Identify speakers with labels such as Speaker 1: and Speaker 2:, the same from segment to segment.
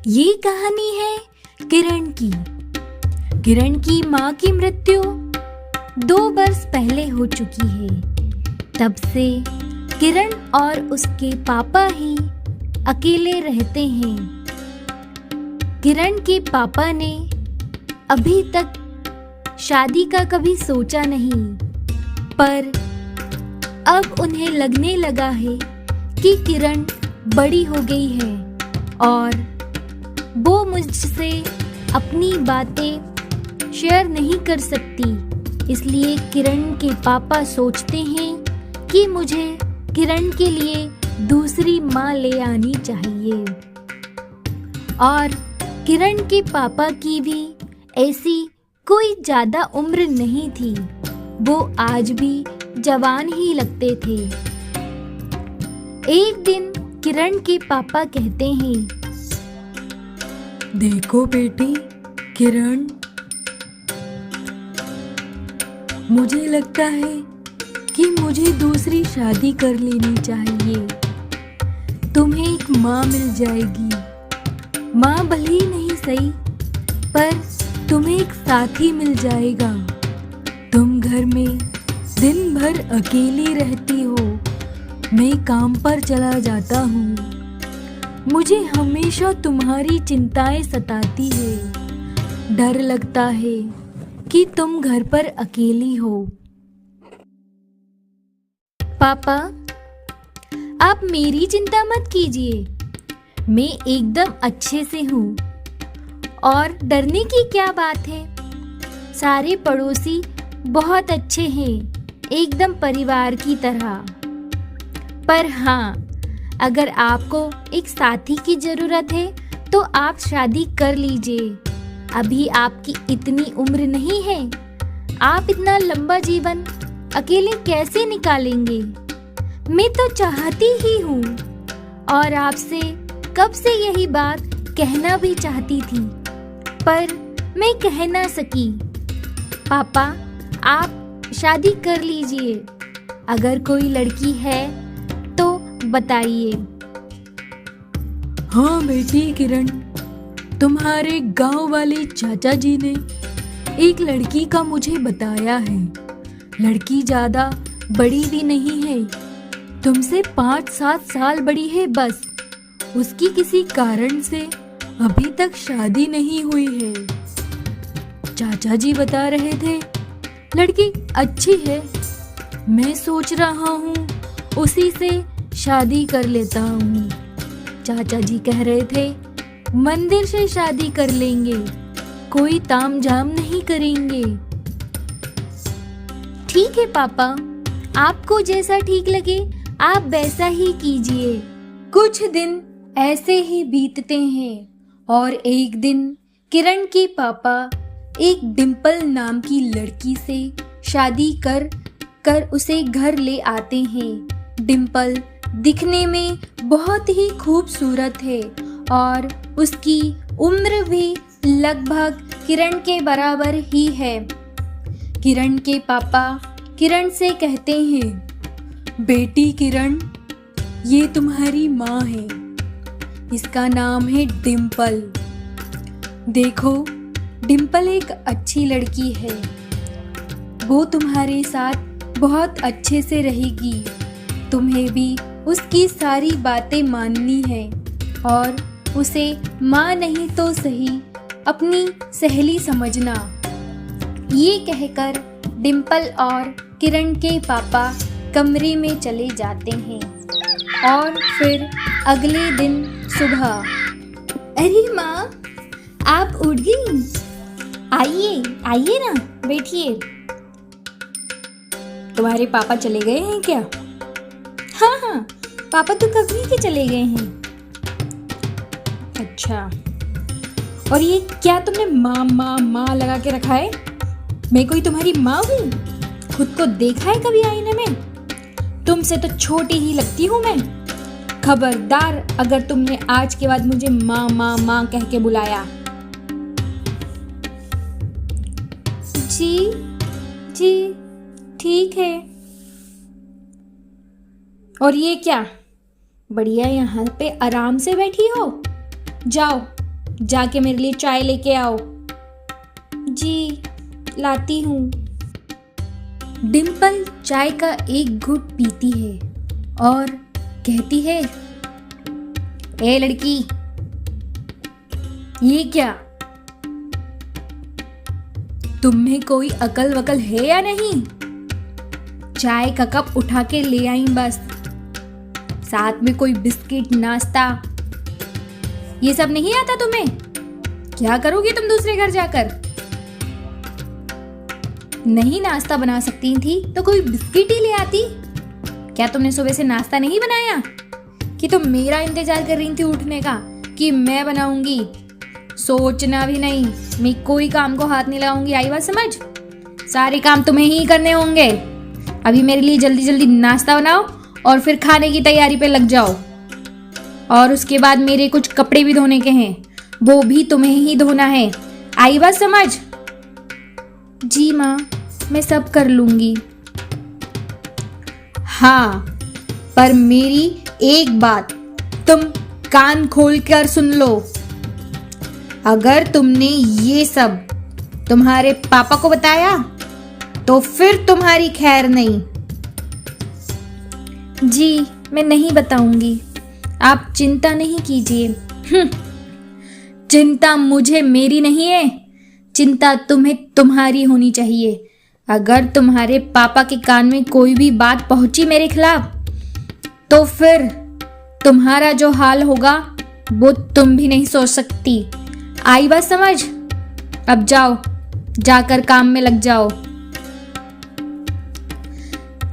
Speaker 1: ये कहानी है किरण की। किरण की माँ की मृत्यु 2 वर्ष पहले हो चुकी है। तब से किरण और उसके पापा ही अकेले रहते हैं। किरण के पापा ने अभी तक शादी का कभी सोचा नहीं, पर अब उन्हें लगने लगा है कि किरण बड़ी हो गई है और वो मुझसे अपनी बातें शेयर नहीं कर सकती। इसलिए किरण के पापा सोचते हैं कि मुझे किरण के लिए दूसरी माँ ले आनी चाहिए। और किरण के पापा की भी ऐसी कोई ज़्यादा उम्र नहीं थी, वो आज भी जवान ही लगते थे। एक दिन किरण के पापा कहते हैं,
Speaker 2: देखो बेटी किरण, मुझे लगता है कि मुझे दूसरी शादी कर लेनी चाहिए। तुम्हें एक माँ मिल जाएगी। माँ भले ही नहीं सही, पर तुम्हें एक साथी मिल जाएगा। तुम घर में दिन भर अकेली रहती हो, मैं काम पर चला जाता हूँ। मुझे हमेशा तुम्हारी चिंताएं सताती है। डर लगता है कि तुम घर पर अकेली हो।
Speaker 1: पापा, आप मेरी चिंता मत कीजिए, मैं एकदम अच्छे से हूँ और डरने की क्या बात है। सारे पड़ोसी बहुत अच्छे हैं, एकदम परिवार की तरह। पर हाँ, अगर आपको एक साथी की ज़रूरत है तो आप शादी कर लीजिए। अभी आपकी इतनी उम्र नहीं है, आप इतना लंबा जीवन अकेले कैसे निकालेंगे। मैं तो चाहती ही हूँ और आपसे कब से यही बात कहना भी चाहती थी, पर मैं कह ना सकी। पापा, आप शादी कर लीजिए। अगर कोई लड़की है तो बताइए।
Speaker 2: हाँ बेटी किरण, तुम्हारे गांव वाले चाचा जी ने एक लड़की का मुझे बताया है। लड़की ज्यादा बड़ी भी नहीं है, तुमसे 5-7 साल बड़ी है बस। उसकी किसी कारण से अभी तक शादी नहीं हुई है। चाचा जी बता रहे थे लड़की अच्छी है। मैं सोच रहा हूँ उसी से शादी कर लेता हूँ। चाचा जी कह रहे थे मंदिर से शादी कर लेंगे, कोई तामझाम नहीं करेंगे।
Speaker 1: ठीक है पापा, आपको जैसा ठीक लगे आप वैसा ही कीजिए। कुछ दिन ऐसे ही बीतते हैं और एक दिन किरण के पापा एक डिम्पल नाम की लड़की से शादी कर उसे घर ले आते हैं। डिम्पल दिखने में बहुत ही खूबसूरत है और उसकी उम्र भी लगभग किरण के बराबर ही है। किरण के पापा किरण से कहते हैं,
Speaker 2: बेटी किरण, ये तुम्हारी माँ है। इसका नाम है डिम्पल। देखो, डिम्पल एक अच्छी लड़की है। वो तुम्हारे साथ बहुत अच्छे से रहेगी। तुम्हें भी उसकी सारी बातें माननी है और उसे माँ नहीं तो सही अपनी सहेली समझना।
Speaker 1: ये कहकर डिम्पल और किरण के पापा कमरे में चले जाते हैं। और फिर अगले दिन सुबह, अरे माँ, आप उठ गई? आइए आइए ना, बैठिए।
Speaker 2: तुम्हारे पापा चले गए हैं क्या?
Speaker 1: हाँ, पापा तो कभी के चले गए हैं।
Speaker 2: अच्छा, और ये क्या तुमने माँ माँ माँ लगा के रखा है? मैं कोई तुम्हारी माँ हूँ? खुद को देखा है कभी आईने में? तुमसे तो छोटी ही लगती हूँ मैं। खबरदार अगर तुमने आज के बाद मुझे माँ माँ माँ कह के बुलाया।
Speaker 1: जी ठीक है।
Speaker 2: और ये क्या, बढ़िया यहाँ पे आराम से बैठी हो? जाओ
Speaker 1: जाके मेरे लिए चाय लेके आओ। जी, लाती हूँ। डिम्पल चाय का एक घुट पीती है और कहती है, ए लड़की, ये क्या? तुम्हें कोई अकल वकल है या नहीं? चाय का कप उठा के ले आई बस, साथ में कोई बिस्किट, नाश्ता, ये सब नहीं आता तुम्हें? क्या करोगी तुम दूसरे घर जाकर? नहीं नाश्ता बना सकती थी तो कोई बिस्किट ही ले आती। क्या तुमने सुबह से नाश्ता नहीं बनाया कि तुम मेरा इंतजार कर रही थी उठने का कि मैं बनाऊंगी? सोचना भी नहीं, मैं कोई काम को हाथ नहीं लगाऊंगी। आई बात समझ? सारे काम तुम्हें ही करने होंगे। अभी मेरे लिए जल्दी जल्दी नाश्ता बनाओ और फिर खाने की तैयारी पे लग जाओ। और उसके बाद मेरे कुछ कपड़े भी धोने के हैं, वो भी तुम्हें ही धोना है। आई बात समझ? जी माँ, मैं सब कर लूंगी। हाँ, पर मेरी एक बात तुम कान खोल कर सुन लो। अगर तुमने ये सब तुम्हारे पापा को बताया तो फिर तुम्हारी खैर नहीं। जी, मैं नहीं बताऊंगी, आप चिंता नहीं कीजिए। चिंता मुझे मेरी नहीं है, चिंता तुम्हें तुम्हारी होनी चाहिए। अगर तुम्हारे पापा के कान में कोई भी बात पहुंची मेरे खिलाफ तो फिर तुम्हारा जो हाल होगा वो तुम भी नहीं सोच सकती। आई बात समझ? अब जाओ, जाकर काम में लग जाओ।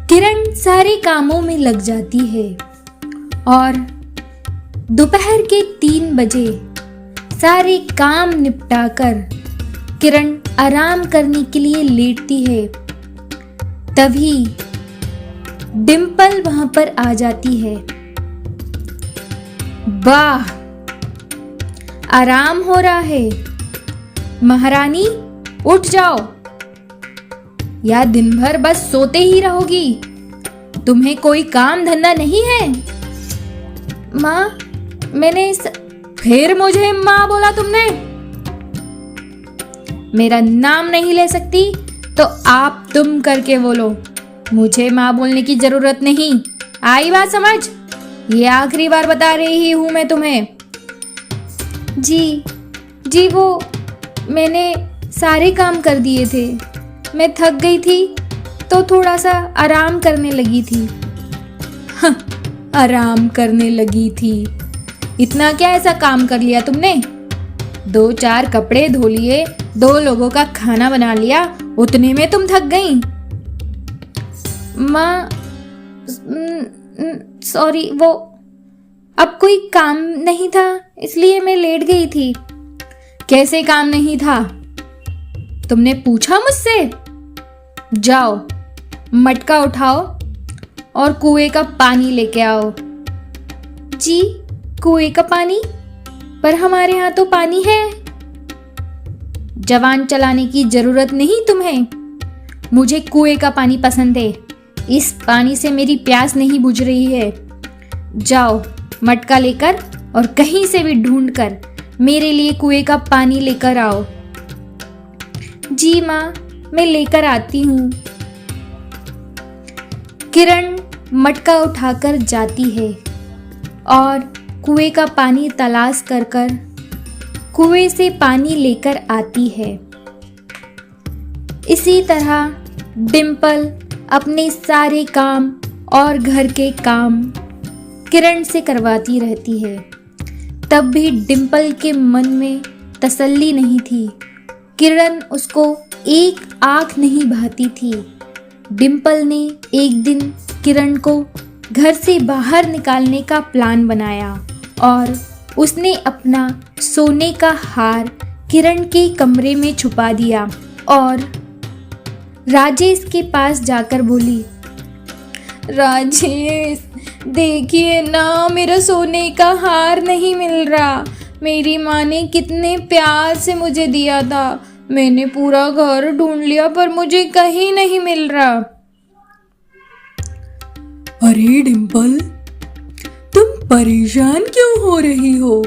Speaker 1: किरण सारे कामों में लग जाती है और दोपहर के 3 बजे सारे काम निपटाकर किरण आराम करने के लिए लेटती है। तभी डिम्पल वहां पर आ जाती है। वाह, आराम हो रहा है। महारानी, उठ जाओ, या दिन भर बस सोते ही रहोगी? तुम्हें कोई काम धंधा नहीं है? माँ, फिर मुझे माँ बोला तुमने? मेरा नाम नहीं ले सकती तो आप तुम करके बोलो, मुझे माँ बोलने की जरूरत नहीं। आई बात समझ? ये आखिरी बार बता रही हूं मैं तुम्हें। जी, वो मैंने सारे काम कर दिए थे, मैं थक गई थी तो थोड़ा सा आराम करने लगी थी। आराम करने लगी थी? इतना क्या ऐसा काम कर लिया तुमने? 2-4 कपड़े धो लिए, 2 लोगों का खाना बना लिया, उतने में तुम थक गई? माँ, सॉरी, वो अब कोई काम नहीं था इसलिए मैं लेट गई थी। कैसे काम नहीं था? तुमने पूछा मुझसे? जाओ, मटका उठाओ और कुएं का पानी लेके आओ। जी, कुएं का पानी? पर हमारे यहाँ तो पानी है। जवान चलाने की जरूरत नहीं तुम्हें। मुझे कुएं का पानी पसंद है, इस पानी से मेरी प्यास नहीं बुझ रही है। जाओ, मटका लेकर और कहीं से भी ढूंढकर मेरे लिए कुएं का पानी लेकर आओ। जी माँ, मैं लेकर आती हूँ। किरण मटका उठाकर जाती है और कुएं का पानी तलाश कर कुएं से पानी लेकर आती है। इसी तरह डिम्पल अपने सारे काम और घर के काम किरण से करवाती रहती है। तब भी डिम्पल के मन में तसल्ली नहीं थी। किरण उसको एक आँख नहीं भाती थी। डिम्पल ने एक दिन किरण को घर से बाहर निकालने का प्लान बनाया और उसने अपना सोने का हार किरण के कमरे में छुपा दिया और राजेश के पास जाकर बोली, राजेश, देखिए ना, मेरा सोने का हार नहीं मिल रहा। मेरी माँ ने कितने प्यार से मुझे दिया था, मैंने पूरा घर ढूंढ लिया पर मुझे कहीं नहीं मिल रहा।
Speaker 2: अरे डिम्पल, तुम परेशान क्यों हो रही हो?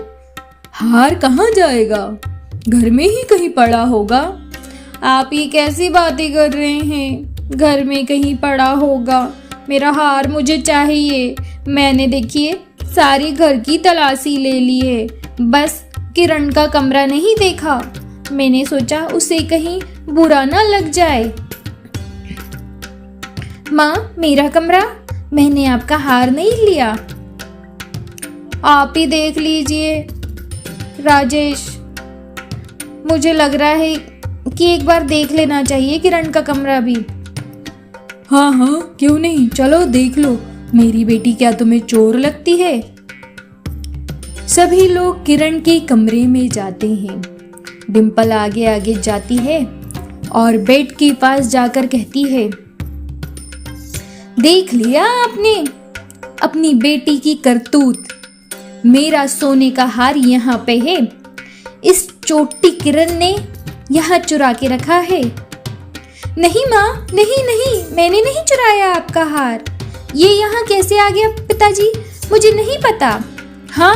Speaker 2: हार कहाँ जाएगा, घर में ही कहीं पड़ा होगा।
Speaker 1: आप ये कैसी बातें कर रहे हैं? घर में कहीं पड़ा होगा? मेरा हार मुझे चाहिए। मैंने देखिए सारी घर की तलाशी ले ली है, बस किरण का कमरा नहीं देखा। मैंने सोचा उसे कहीं बुरा ना लग जाए। माँ, मेरा कमरा? मैंने आपका हार नहीं लिया। आप ही देख लीजिए राजेश, मुझे लग रहा है कि एक बार देख लेना चाहिए किरण का कमरा भी।
Speaker 2: हाँ हाँ, क्यों नहीं, चलो देख लो। मेरी बेटी क्या तुम्हें चोर लगती है? सभी लोग किरण के कमरे में जाते हैं। डिम्पल आगे आगे जाती है और बेड के पास जाकर कहती है, देख लिया आपने अपनी बेटी की करतूत। मेरा सोने का हार यहाँ पे है, इस चोटी किरण ने यहाँ चुरा के रखा है। नहीं माँ, नहीं नहीं, मैंने नहीं चुराया आपका हार। ये यहाँ कैसे आ गया पिताजी? मुझे नहीं पता। हाँ,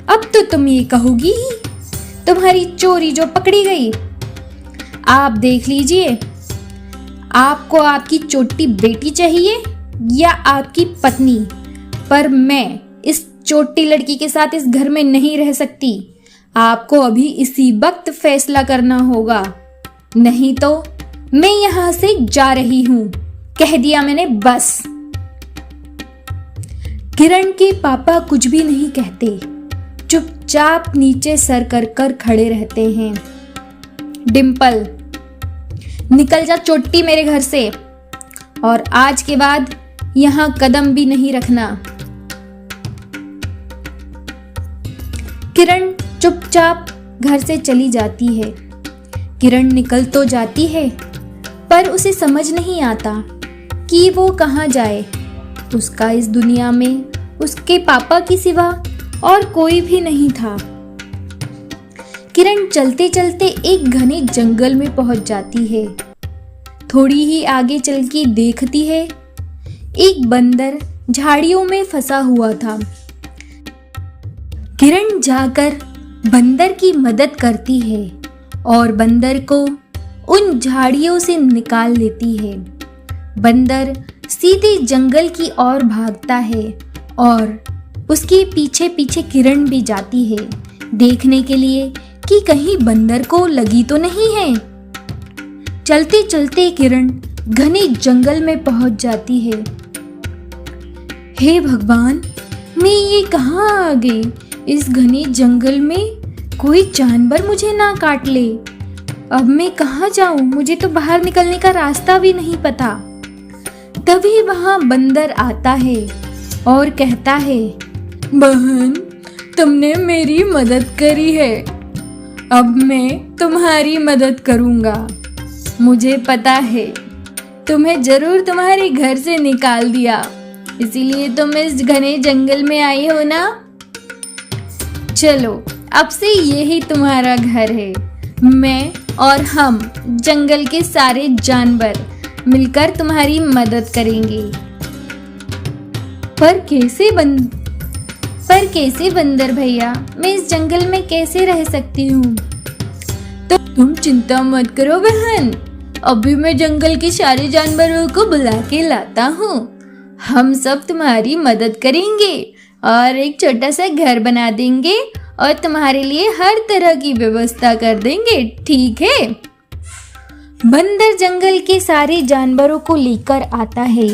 Speaker 2: अब तो तुम ये कहोगी ही, तुम्हारी चोरी जो पकड़ी गई। आप देख लीजिए, आपको आपकी चोटी बेटी चाहिए या आपकी पत्नी, पर मैं इस चोटी लड़की के साथ इस घर में नहीं रह सकती। आपको अभी इसी वक्त फैसला करना होगा, नहीं तो मैं यहां से जा रही हूं। कह दिया मैंने, बस। किरण के पापा कुछ भी नहीं कहते, चुपचाप नीचे सर कर कर खड़े रहते हैं। डिम्पल, निकल जा चोटी मेरे घर से, और आज के बाद यहां कदम भी नहीं रखना। किरण चुपचाप घर से चली जाती है। किरण निकल तो जाती है, पर उसे समझ नहीं आता कि वो कहाँ जाए। उसका इस दुनिया में उसके पापा की सिवा और कोई भी नहीं था। किरण चलते चलते एक घने जंगल में पहुंच जाती है। थोड़ी ही आगे चल के देखती है, एक बंदर झाड़ियों में फंसा हुआ था। किरण जाकर बंदर की मदद करती है और बंदर को उन झाड़ियों से निकाल लेती है। बंदर सीधे जंगल की ओर भागता है और उसके पीछे पीछे किरण भी जाती है, देखने के लिए कि कहीं बंदर को लगी तो नहीं है। चलते चलते किरण घने जंगल में पहुंच जाती है। हे भगवान, मैं ये कहाँ आ गई? इस घने जंगल में कोई जानवर मुझे ना काट ले। अब मैं कहाँ जाऊं? मुझे तो बाहर निकलने का रास्ता भी नहीं पता। तभी वहां बंदर आता है और कहता है, बहन, तुमने मेरी मदद करी है, अब मैं तुम्हारी मदद करूंगा। मुझे पता है तुम्हें जरूर तुम्हारे घर से निकाल दिया, इसीलिए तुम इस घने जंगल में आई हो ना। चलो, अब से यही तुम्हारा घर है। मैं और हम जंगल के सारे जानवर मिलकर तुम्हारी मदद करेंगे। पर कैसे बंदर भैया? मैं इस जंगल में कैसे रह सकती हूँ? तो तुम चिंता मत करो बहन, अभी मैं जंगल के सारे जानवरों को बुला के लाता हूँ। हम सब तुम्हारी मदद करेंगे और एक छोटा सा घर बना देंगे और तुम्हारे लिए हर तरह की व्यवस्था कर देंगे, ठीक है? बंदर जंगल के सारे जानवरों को लेकर आता है।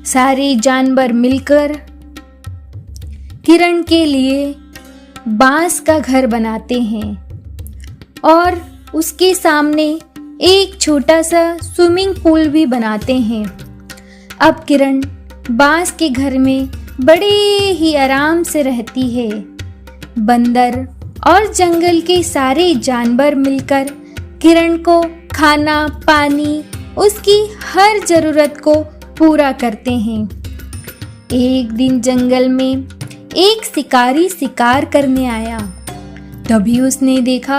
Speaker 2: सारे जानवर मिलकर किरण के लिए बांस का घर बनाते हैं और उसके सामने एक छोटा सा स्विमिंग पूल भी बनाते हैं। अब किरण बांस के घर में बड़े ही आराम से रहती है। बंदर और जंगल के सारे जानवर मिलकर किरण को खाना, पानी, उसकी हर जरूरत को पूरा करते हैं। एक दिन जंगल में एक शिकारी शिकार करने आया। तभी उसने देखा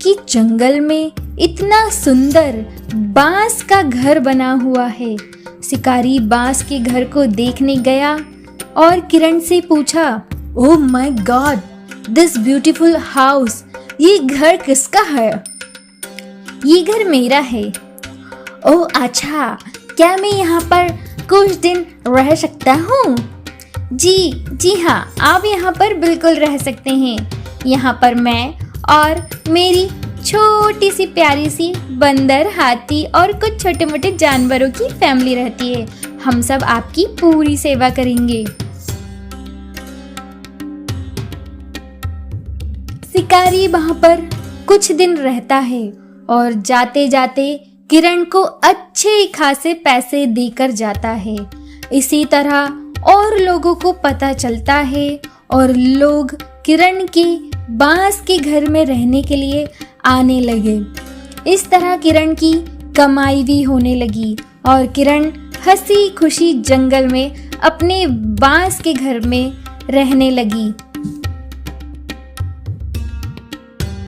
Speaker 2: कि जंगल में इतना सुंदर बांस का घर बना हुआ है। शिकारी बांस के घर को देखने गया और किरण से पूछा, oh my God,
Speaker 1: this beautiful house, ये घर किसका है? ये घर मेरा है। ओह अच्छा, क्या मैं यहाँ पर कुछ दिन रह सकता हूँ? जी हाँ, आप यहाँ पर बिल्कुल रह सकते हैं। यहाँ पर मैं और मेरी छोटी सी प्यारी सी बंदर, हाथी और कुछ छोटे मोटे जानवरों की फैमिली रहती है। हम सब आपकी पूरी सेवा करेंगे। शिकारी वहाँ पर कुछ दिन रहता है और जाते जाते किरण को अच्छे खासे पैसे देकर जाता है। इसी तरह और लोगों को पता चलता है और लोग किरण के बांस के घर में रहने के लिए आने लगे। इस तरह किरण की कमाई भी होने लगी और किरण हंसी खुशी जंगल में अपने बांस के घर में रहने लगी।